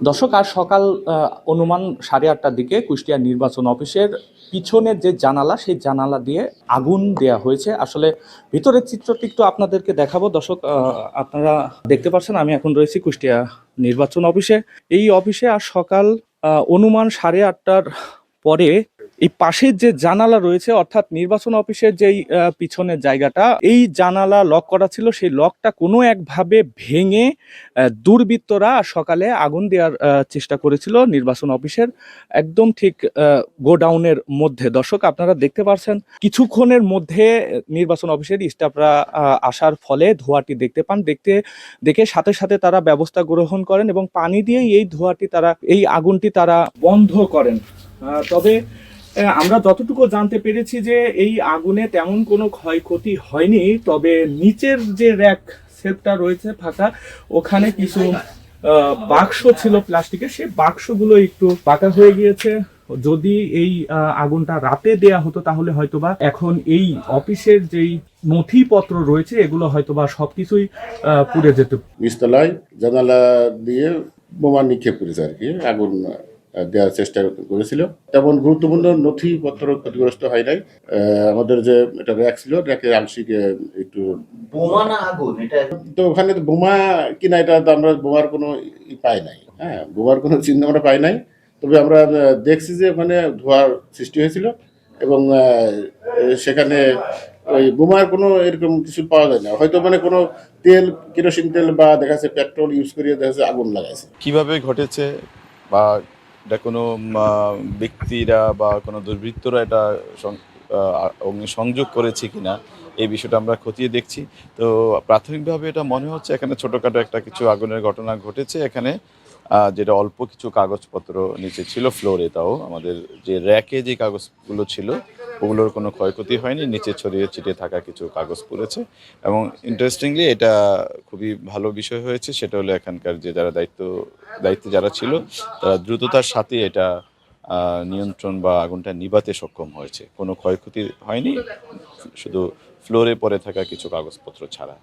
দর্শক, আজ সকাল অনুমান 8:30টার দিকে কুষ্টিয়া নির্বাচন অফিসের পিছনের যে জানালা, সেই জানালা দিয়ে আগুন দেয়া হয়েছে। আসলে ভিতরের চিত্রটি একটু আপনাদেরকে দেখাবো। দর্শক, আপনারা দেখতে পাচ্ছেন আমি এখন রয়েছি কুষ্টিয়া নির্বাচন অফিসে। এই অফিসে আজ সকাল অনুমান 8:30টার পরে এই পাশের যে জানালা রয়েছে, অর্থাৎ নির্বাচন অফিসের যেই পিছনের জায়গাটা, এই জানালা লক করা ছিল। সেই লকটা কোনো একভাবে ভেঙে দুর্বৃত্তরা সকালে আগুন দেওয়ার চেষ্টা করেছিল নির্বাচন অফিসের একদম ঠিক গোডাউনের মধ্যে। দর্শক, আপনারা দেখতে পাচ্ছেন কিছুক্ষণের মধ্যে নির্বাচন অফিসের স্টাফরা আসার ফলে ধোঁয়াটি দেখতে পান। দেখে সাথে সাথে তারা ব্যবস্থা গ্রহণ করেন এবং পানি দিয়ে এই আগুনটি তারা বন্ধ করেন। তবে আমরা যতটুকু জানতে পেরেছি যে এই আগুনে তেমন কোনো ক্ষয়ক্ষতি হয়নি। তবে নিচের যে র্যাক সেলফটা রয়েছে ফাঁকা, ওখানে কিছু বাক্স ছিল প্লাস্টিকের, সেই বাক্সগুলো একটু পাকা হয়ে গিয়েছে। যদি এই আগুনটা রাতে দেয়া হতো তাহলে হয়তোবা এখন এই অফিসের যেই নথিপত্র রয়েছে এগুলো হয়তোবা সবকিছুই পুড়ে যেত। নিচতলায় জানালা দিয়ে বোমা নিক্ষেপ করেছে আর কি, আগুন দেওয়ার চেষ্টা করেছিল। তেমন গুরুত্বপূর্ণ নথিপত্র ক্ষতিগ্রস্ত হয় নাই। আমাদের যে এটা র্যাক ছিল, র্যাকের আংশিক একটু বোমা না আগুন, এটা তো ওখানে তো বোমা কিনা, এটা তো আমরা বোমার কোনো পাই নাই। হ্যাঁ, বোমার কোনো চিহ্ন আমরা পাই নাই। তবে আমরা দেখছি যে ওখানে ধোঁয়ার সৃষ্টি হয়েছিল এবং সেখানে ওই বোমার কোনো এরকম কিছু পাওয়া যায় না। হয়তো মানে কোনো তেল, কেরোসিন তেল বা দেখা যাচ্ছে পেট্রোল ইউজ করিয়ে দেখা যাচ্ছে আগুন লাগাইছে। কিভাবে ঘটেছে বা এটা কোনো ব্যক্তিরা বা কোনো দুর্বৃত্তরা এটা অগ্নিসংযোগ করেছে কিনা এই বিষয়টা আমরা খতিয়ে দেখছি। তো প্রাথমিকভাবে এটা মনে হচ্ছে এখানে ছোটোখাটো একটা কিছু আগুনের ঘটনা ঘটেছে এখানে, যেটা অল্প কিছু কাগজপত্র নিচে ছিল ফ্লোরে। তাও আমাদের যে র্যাকে যে কাগজগুলো ছিল ওগুলোর কোনো ক্ষয়ক্ষতি হয়নি, নিচে ছড়িয়ে ছিটিয়ে থাকা কিছু কাগজ পড়েছে। এবং ইন্টারেস্টিংলি এটা খুবই ভালো বিষয় হয়েছে, সেটা হলো এখানকার যে যারা দায়িত্বে যারা ছিল তারা দ্রুততার সাথে এটা নিয়ন্ত্রণ বা আগুনটা নিভাতে সক্ষম হয়েছে। কোনো ক্ষয়ক্ষতি হয়নি, শুধু ফ্লোরে পড়ে থাকা কিছু কাগজপত্র ছাড়া।